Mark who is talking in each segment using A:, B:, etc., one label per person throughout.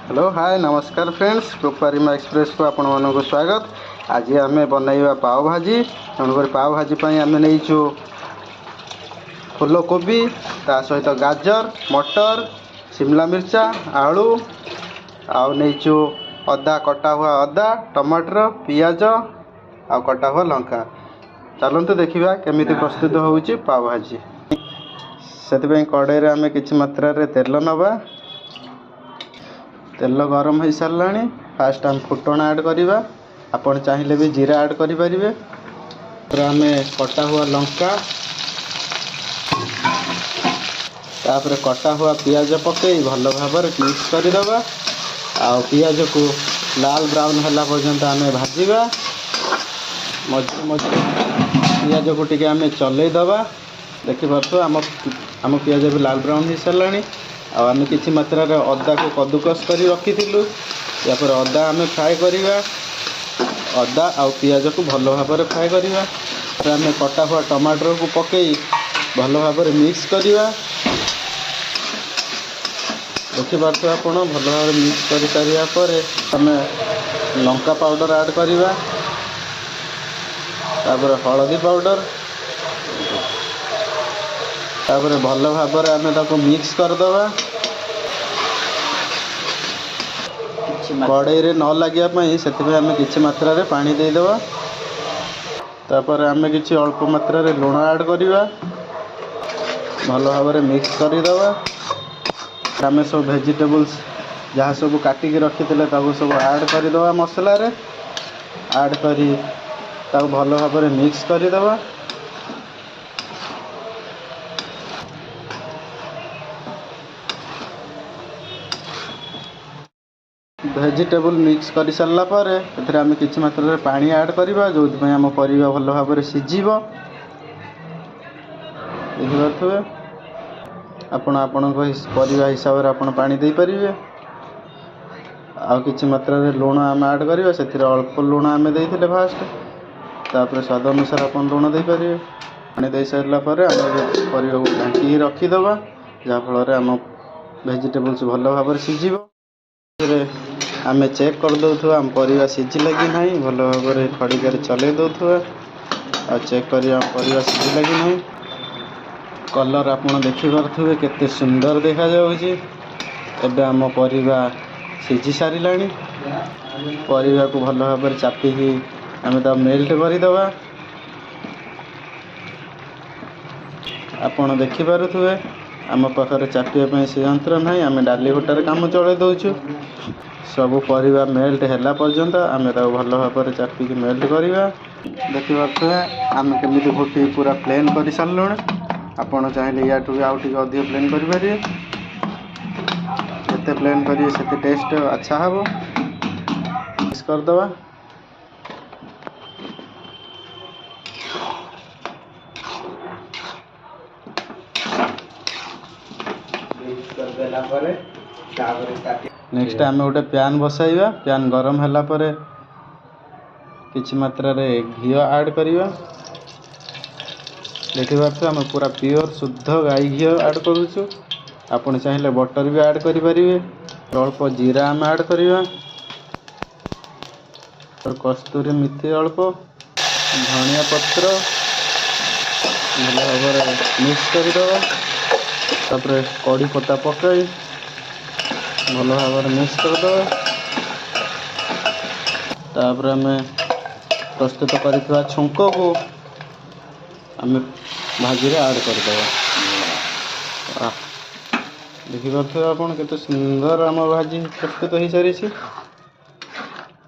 A: Hello hi नमस्कार friends रूपारीमा express को आपण मानक स्वागत। आज आम बनइबा पाव भाजी तेणुक पाव भाजी आम नहीं फूलकोबी ता सहित गाजर मटर शिमला मिर्चा आलू आउ नहीं अदा कटा हुआ अदा टमाटर पियाज आ कटा हुआ लंका। चलते देखा केमी प्रस्तुत होउची पाव भाजी। से कड़े आम कि मात्रा तेल नवा। तेल गरम हो सारा फास्ट आम फुटण ऐड करवा। आपण चाहिए भी जीरा ऐड करें। आम कटा हुआ लंका तापर कटा हुआ पियाज पकई भल भाव मिक्स करदे। आ पियाज को लाल ब्राउन है पर्यंत आम भाजवा। मझे मझे पियाज को टी आम चलईदबा। देखिपे आम पियाज भी लाल ब्राउन हो सारा। आम कि मात्रा अदा को कदुकस कर रखी यापर अदा आम फ्राए करवा। अदा आ पियाज को भल भाव फ्राए करवा। आम कटा हुआ टमाटर को पकई भल भाव मिक्स करवा। देखिपे आप भल भाव मिक्स कर सारापर आम लंका पाउडर ऐड करवा। तापर हलदी पाउडर तापर भल भाव आम मिक्स करदे। कड़े न लगे से आम कि मात्रा पानी देदेव। तापर आम कि अल्प मात्रा लुण ऐड करवा। भल भाव मिक्स करदे। आम सब वेजिटेबल्स जहाँ सब काटिकी रखी सब ऐड करदे। मसला ऐड कर भल भाव मिक्स करदे। वेजिटेबल मिक्स कर सारा पर आम कि मात्रा पानी ऐड करवा जो आम परिवा भल भाव सीझीब। देखिपे आपण परिवा हिसाब से आप पानी दे पारे। आ कि मात्रा लुण आम ऐड करवा। से अल्प लुण आम देते फास्ट। तापर स्वाद अनुसार आप लुण दे पारे। पानी दे सारापर आम परिवा को ढांकी रखीदे जहाँफल आम वेजिटेबल्स भल भाव सीझीब। आम चेक कर दौथु आम परिवा सीझिला कि ना भल भाव खड़िकार चले दौथु आ चेक कर परिवा सीझिला कि ना। कलर आप देखिपे केते सुंदर देखा जाउछि। एबे आम परिवा सीझी सारा। परिवा को भल भाव चापिकी आम मेल्ट करदे। आपण देखिपे आम पाखे चापिया से यंत्र ना आम डाली घोटार काम चले दौचु। सब परिवा मेल्ट है पर्यंत आम भल भाव चापिकी मेल्ट करवा। देखिपे आम केमी घोटी पूरा प्लेन कर सारूँ। आपड़ चाहिए या भी आउ टे अधिक प्लेन करें। जिते प्लेन करेंगे से टेस्ट अच्छा हम। मिक्स करदे। नेक्स्ट आम गोटे पैन बसाइबा। पैन गरम है कि मात्रा घी ऐड करवा। देखिए आम पूरा प्योर शुद्ध गाई घी ऐड करुचु। आपन चाहिए बटर भी ऐड करें। अल्प जीरा आम ऐड करवा। कस्तूरी मेथी अल्प धनिया पत्र भल भाव मिक्स करदे। तापर कड़ी पत्ता पकई भल भाव मिक्स करदे। तापर आम प्रस्तुत करथिबा छुंक को आम भाजी रे ऐड करदे। देखिपे आप केते सुंदर आम भाजी प्रस्तुत हो सारी।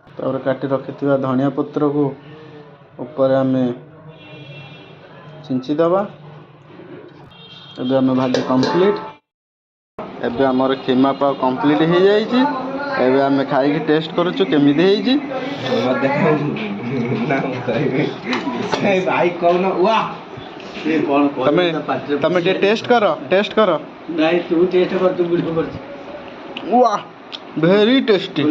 A: तापर काटी रखिथिबा धनिया पत्र को ऊपर आम छिंची दबा। एबे आम भाजी कंप्लीट। एबे आमर खीमा पाव कंप्लीट हो जाइए। एबे आम खाई टेस्ट करुचु केमी होइछि। तमे टेस्ट कर
B: भाई तू टेस्ट कर। तू वीडियो कर।
A: वाह वेरी टेस्टी।